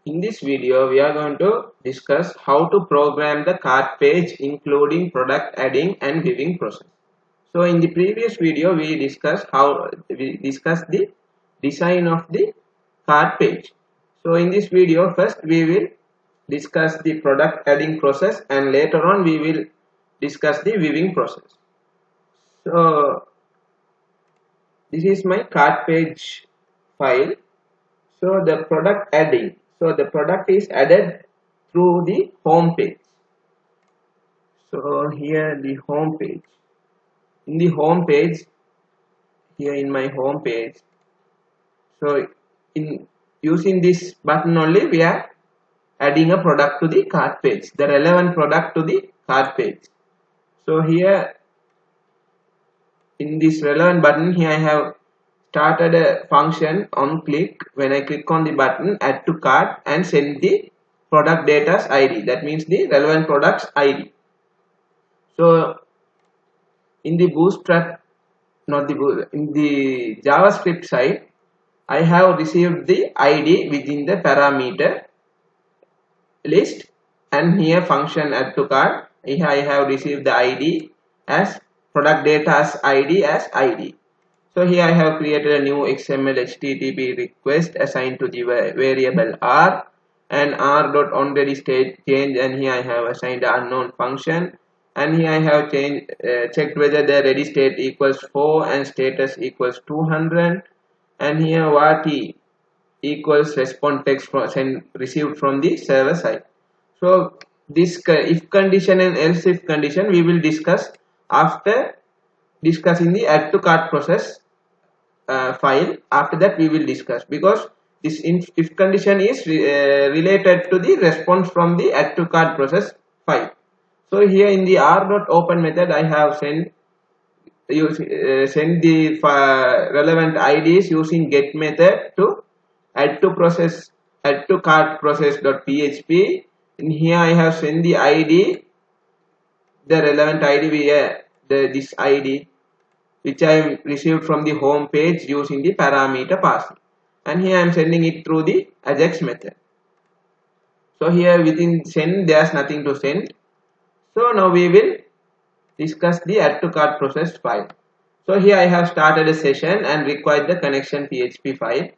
In this video, we are going to discuss how to program the cart page including product adding and viewing process. So in the previous video, we discussed the design of the cart page. So in this video, first we will discuss the product adding process and later on we will discuss the viewing process. So this is my cart page file. So the product adding. So the product is added through the home page. So here the home page. In the home page, here in my home page. So in using this button only, we are adding a product to the cart page, the relevant product to the cart page. So here in this relevant button, here I have started a function on click. When I click on the button, add to cart and send the product data's ID. That means the relevant product's ID. So in the Bootstrap, in the JavaScript side, I have received the ID within the parameter list, and here function add to cart. Here I have received the ID as product data as ID as ID. So here I have created a new XML HTTP request assigned to the variable R and r.onReadyState change, and here I have assigned the unknown function, and here I have checked whether the ready state equals 4 and status equals 200, and here what equals response text received from the server side. So this if condition and else if condition we will discuss after discussing the add to cart process file. After that we will discuss, because this if condition is related to the response from the add to cart process file. So here in the r.open method I have send the relevant IDs using get method to add to cart process.php. In here I have sent the ID, the relevant ID this ID which I received from the home page using the parameter passing, and here I am sending it through the Ajax method. So here within send there's nothing to send. So now we will discuss the add to cart process file. So here I have started a session and required the connection PHP file.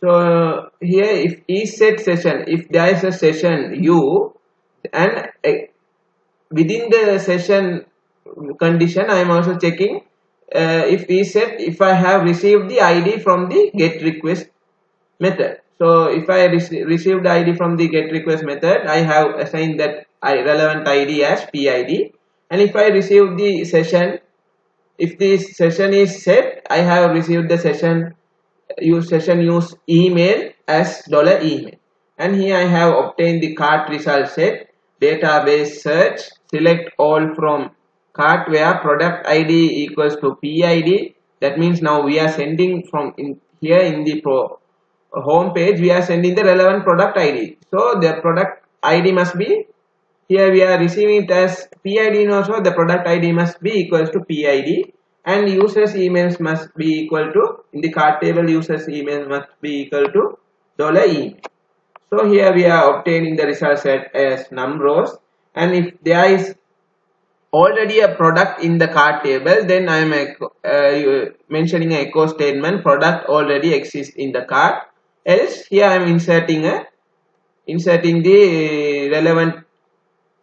So here if ESET session, if there is a session U, and within the session condition I am also checking if ESET, if I have received the ID from the get request method. So if I received the ID from the get request method, I have assigned that relevant ID as PID, and if I receive the session, if this session is set, I have received the session use email as $email, and here I have obtained the cart result set, database search, select all from cart where product ID equals to PID. That means now we are sending from here in the home page, we are sending the relevant product ID. So the product ID must be, here we are receiving it as PID, also the product ID must be equals to PID, and users emails must be equal to, in the cart table users email must be equal to $email. So here we are obtaining the result set as num rows, and if there is already a product in the cart table, then I am mentioning an echo statement product already exists in the cart. Else here I am inserting the relevant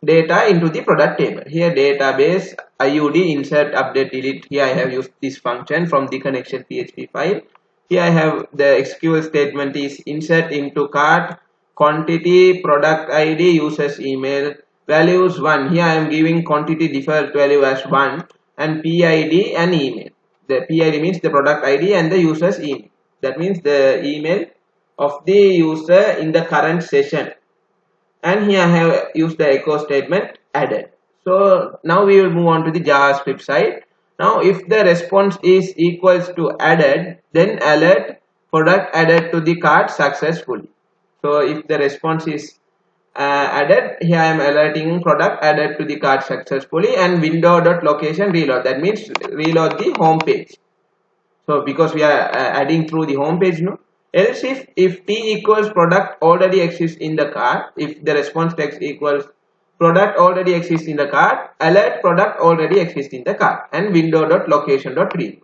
data into the product table. Here database IUD insert update delete. Here I have used this function from the connection PHP file. Here I have the SQL statement is insert into cart quantity product ID users email values 1. Here I am giving quantity default value as 1 and PID and email. The PID means the product ID and the user's email. That means the email of the user in the current session. And here I have used the echo statement added. So now we will move on to the JavaScript side. Now if the response is equals to added, then alert product added to the cart successfully. So if the response is added, here I am alerting product added to the cart successfully, and window.location reload. That means reload the home page. So because we are adding through the home page, no? Else if t equals product already exists in the cart, if the response text equals product already exists in the cart, alert product already exists in the cart, and window.location.read.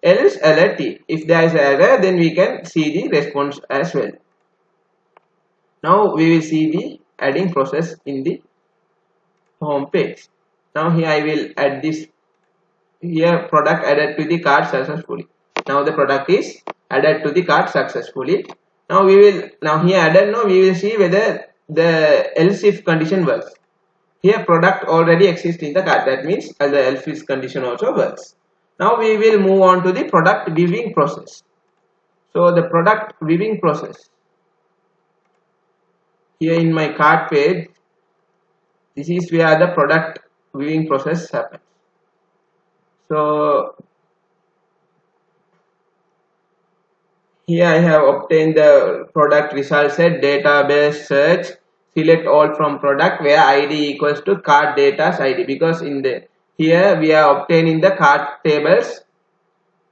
Else alert t. If there is an error, then we can see the response as well. Now we will see the adding process in the home page. Now here I will add this. Here product added to the cart successfully. Now the product is added to the cart successfully. Now here added. Now we will see whether the else if condition works. Here product already exists in the cart. That means the else if condition also works. Now we will move on to the product viewing process. So the product viewing process. Here in my cart page, this is where the product viewing process happens. So here I have obtained the product result set, database search, select all from product where id equals to cart data's id, because in the here we are obtaining the cart tables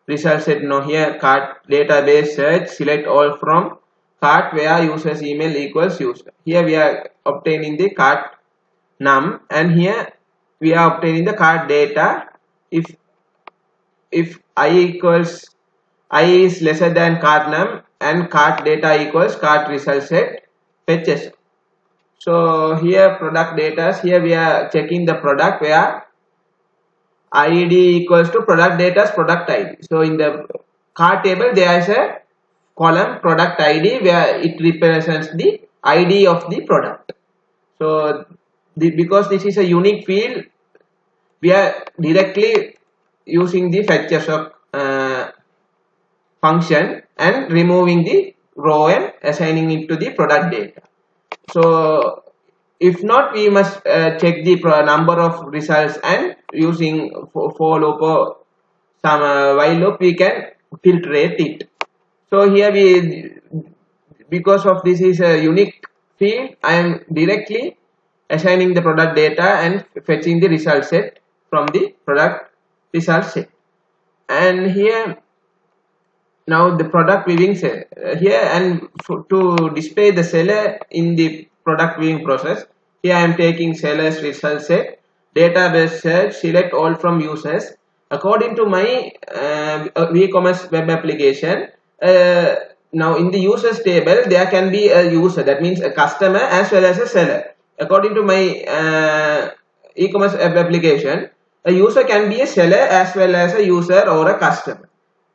result set. Now here cart database search, select all from cart where user's email equals user. Here we are obtaining the cart num, and here we are obtaining the cart data. If I is lesser than cart num and cart data equals cart result set, fetches. So here product data, here we are checking the product where id equals to product data's product id. So in the cart table there is a column product id where it represents the id of the product. So because this is a unique field, we are directly using the fetches of function and removing the row and assigning it to the product data. So if not, we must check the number of results, and using for loop or some while loop we can filtrate it. So here because of this is a unique field, I am directly assigning the product data and fetching the result set from the product result set. And here now the product viewing set here, and to display the seller in the product viewing process, here I am taking seller's result set, database search, select all from users. According to my e-commerce web application, now in the users table there can be a user, that means a customer as well as a seller. According to my e-commerce web application, a user can be a seller as well as a user or a customer.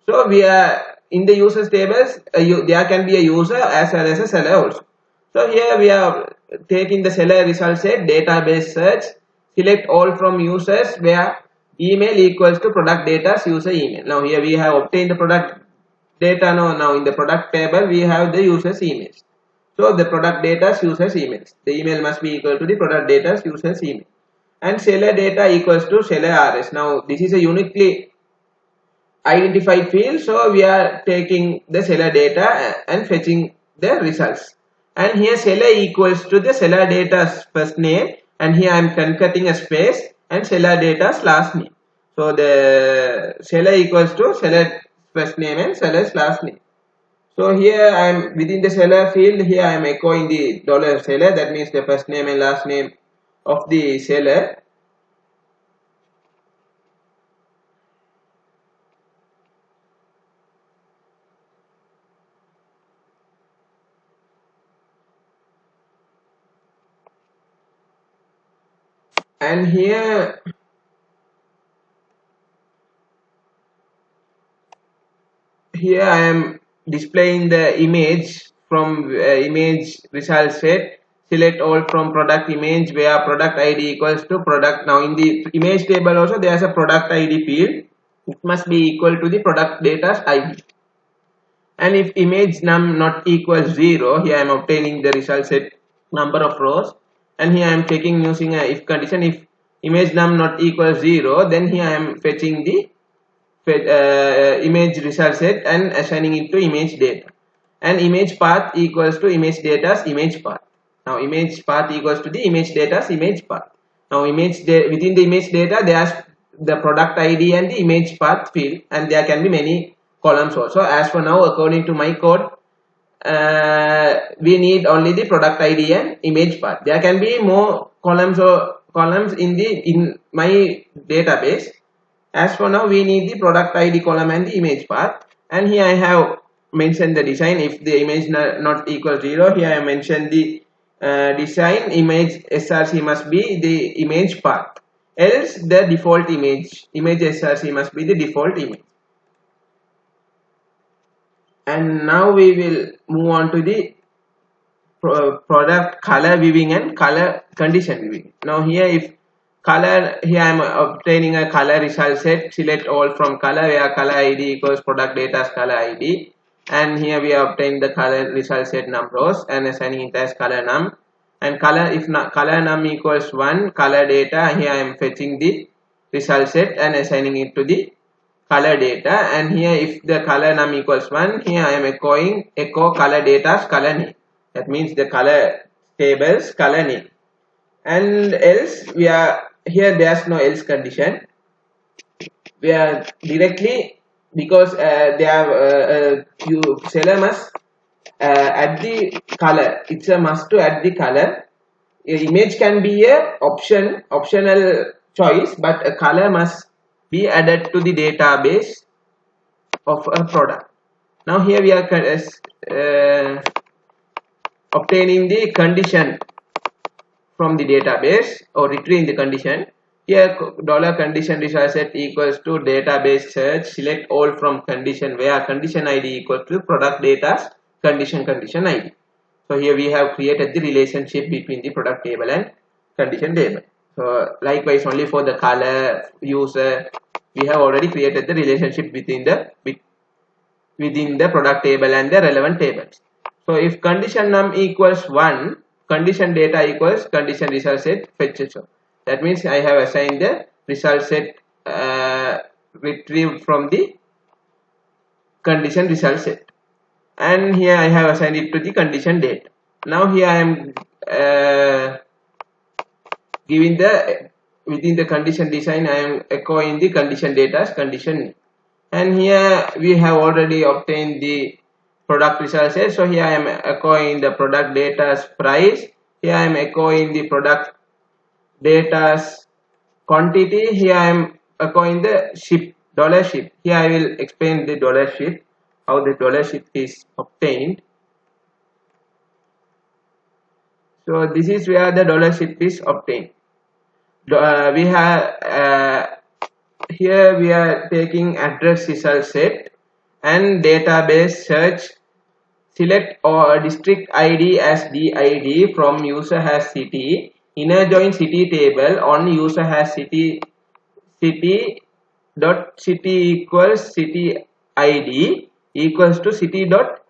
So we are in the users tables, there can be a user as well as a seller also. So here we are taking the seller result set, database search, select all from users where email equals to product data's user email. Now here we have obtained the product data. Now in the product table we have the user's emails. So the product data's user's emails, the email must be equal to the product data's user's email, and seller data equals to seller rs. Now this is a uniquely identified field, so we are taking the seller data and fetching the results. And here seller equals to the seller data's first name, and here I am concatenating a space and seller data's last name. So the seller equals to seller first name and seller's last name. So here I am within the seller field, here I am echoing the $seller, that means the first name and last name of the seller. And here I am displaying the image from image result set, select all from product image where product id equals to product. Now in the image table also there is a product id field, it must be equal to the product data's id. And if image num not equals 0, here I am obtaining the result set number of rows, and here I am checking using a if condition. If image num not equals 0, then here I am fetching the image result set and assigning it to image data, and image path equals to image data's image path. Now image path equals to the image data's image path. Now within the image data there is the product id and the image path field, and there can be many columns also. As for now, according to my code, we need only the product ID and image path. There can be more columns in my database. As for now, we need the product ID column and the image path. And here I have mentioned the design. If the image not equal 0, here I mentioned the design image src must be the image path. Else the default image src must be the default image. And now we will move on to the product color viewing and color condition viewing. Now here if color, here I am obtaining a color result set, select all from color where color ID equals product data's color ID, and here we obtain the color result set num rows and assigning it as color num, and color, if not color num equals 1 color data, here I am fetching the result set and assigning it to the color data, and here if the color num equals 1, here I am echo color data's color name. That means the color table's color name. And else we are here, there's no else condition. We are directly, because they have seller must add the color. It's a must to add the color. Image can be a optional choice, but a color must be added to the database of a product. Now here we are obtaining the condition from the database, or retrieving the condition. Here $condition result set equals to database search, select all from condition where condition ID equals to product data's condition ID. So here we have created the relationship between the product table and condition table. So likewise only for the color user, we have already created the relationship within the product table and the relevant tables. So if condition num equals 1, condition data equals condition result set fetches. That means I have assigned the result set retrieved from the condition result set, and here I have assigned it to the condition data. Now here I am giving the within the condition design, I am echoing the condition data's condition, and here we have already obtained the product result set. So here I am echoing the product data's price. Here I am echoing the product data's quantity. Here I am echoing the ship, $ship. Here I will explain the $ship, how the $ship is obtained. So this is where the $ship is obtained. We have here we are taking address result set and database search, select or district ID as DID from user has city, inner join city table on user has city dot city equals city ID equals to city dot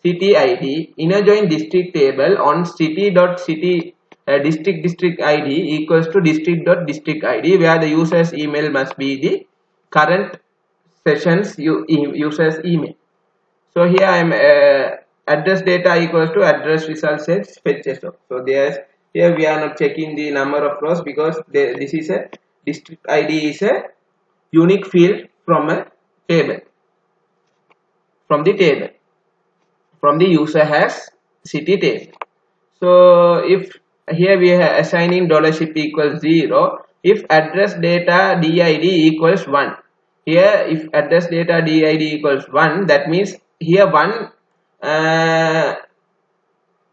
city ID, inner join district table on city dot city district ID equals to district dot district ID, where the user's email must be the current session's user's email. So here I am address data equals to address result set fetches. So here we are not checking the number of rows, because this is a district ID is a unique field from a table, from the user has city table. So if here we are assigning $ship equals 0 if address data DID equals 1. Here if address data DID equals 1, that means here 1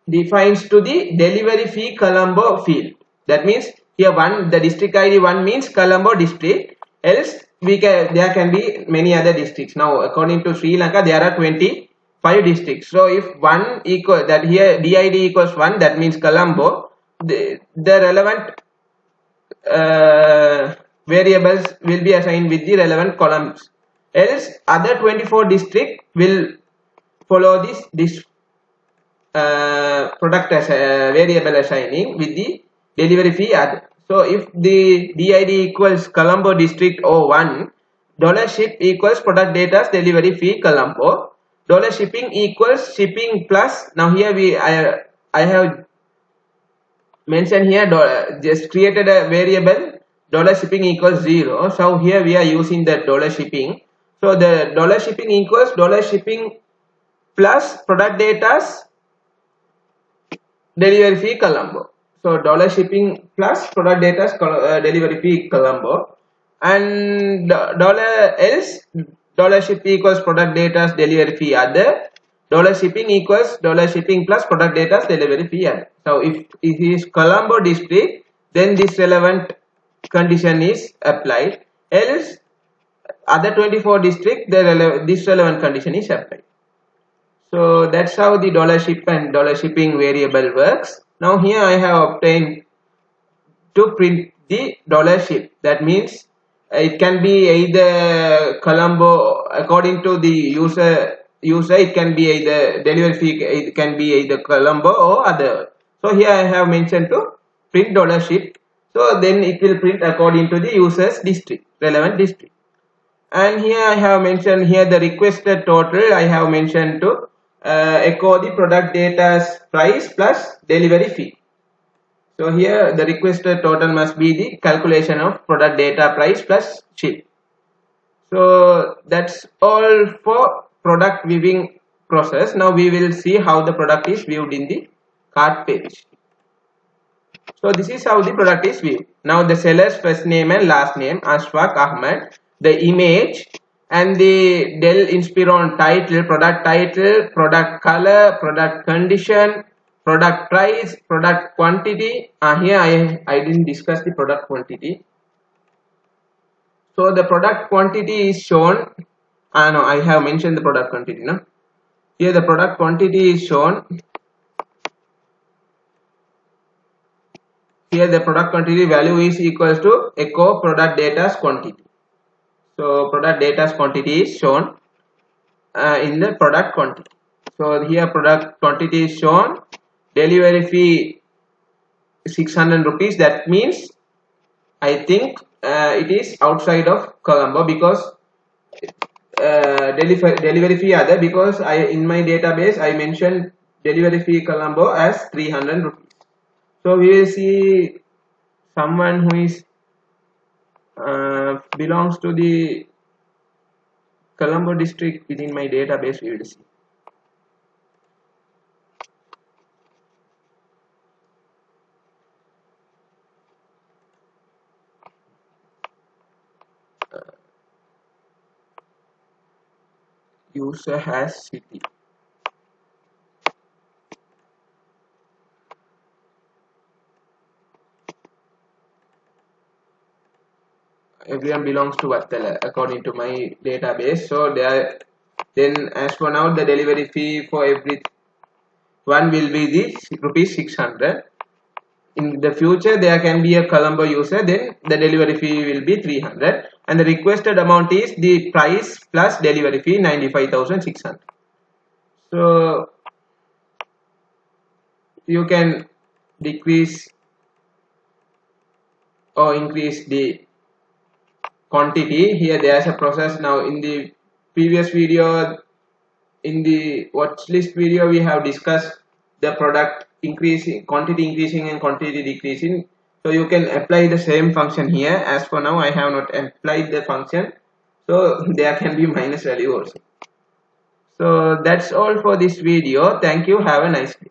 defines to the delivery fee Colombo field. That means here 1, the district ID 1 means Colombo district, else there can be many other districts. Now according to Sri Lanka there are 25 districts. So if 1 equal, that here DID equals 1, that means Colombo, the relevant variables will be assigned with the relevant columns, else other 24 district will follow this product as variable assigning with the delivery fee added. So if the DID equals Colombo district O1, $ship equals product data's delivery fee Colombo, $shipping equals shipping plus. Now here I have mentioned here just created a variable $shipping equals 0. So here we are using the $shipping. So the $shipping equals $shipping plus product data's delivery fee Colombo. So dollar shipping plus product data's delivery fee Colombo, and dollar else dollar ship equals product data's delivery fee other, dollar shipping equals dollar shipping plus product data's delivery fee other. So if it is Colombo district, then this relevant condition is applied, else other 24 district this relevant condition is applied. So that's how the dollar ship and dollar shipping variable works. Now here I have obtained to print the dollar ship. That means it can be either Colombo according to the user it can be either delivery fee, it can be either Colombo or other. So here I have mentioned to print dollar ship. So then it will print according to the user's district, relevant district. And here I have mentioned here the requested total I have mentioned to echo the product data's price plus delivery fee. So here the requested total must be the calculation of product data price plus ship. So that's all for product viewing process. Now we will see how the product is viewed in the cart page. So this is how the product is viewed. Now the seller's first name and last name Ashfaq Ahmed, the image and the Dell Inspiron title, product color, product condition, product price, product quantity. Here I didn't discuss the product quantity. So the product quantity is shown. No, I have mentioned the product quantity. No, here the product quantity is shown. Here the product quantity value is equals to echo product data's quantity. So product data's quantity is shown in the product quantity. So here product quantity is shown. Delivery fee 600 rupees. That means I think it is outside of Colombo because delivery fee other, because in my database I mentioned delivery fee Colombo as 300 rupees. So we will see someone who is belongs to the Colombo district within my database. We will see. User has city. Everyone belongs to Vattala according to my database. So there, then as for now the delivery fee for every one will be the rupees 600. In the future there can be a Colombo user, then the delivery fee will be 300 and the requested amount is the price plus delivery fee 95,600. So you can decrease or increase the quantity. Here there is a process. Now in the previous video, in the watch list video, we have discussed the product increasing, quantity increasing and quantity decreasing. So you can apply the same function here. As for now I have not applied the function, so there can be minus value also. So that's all for this video. Thank you. Have a nice day.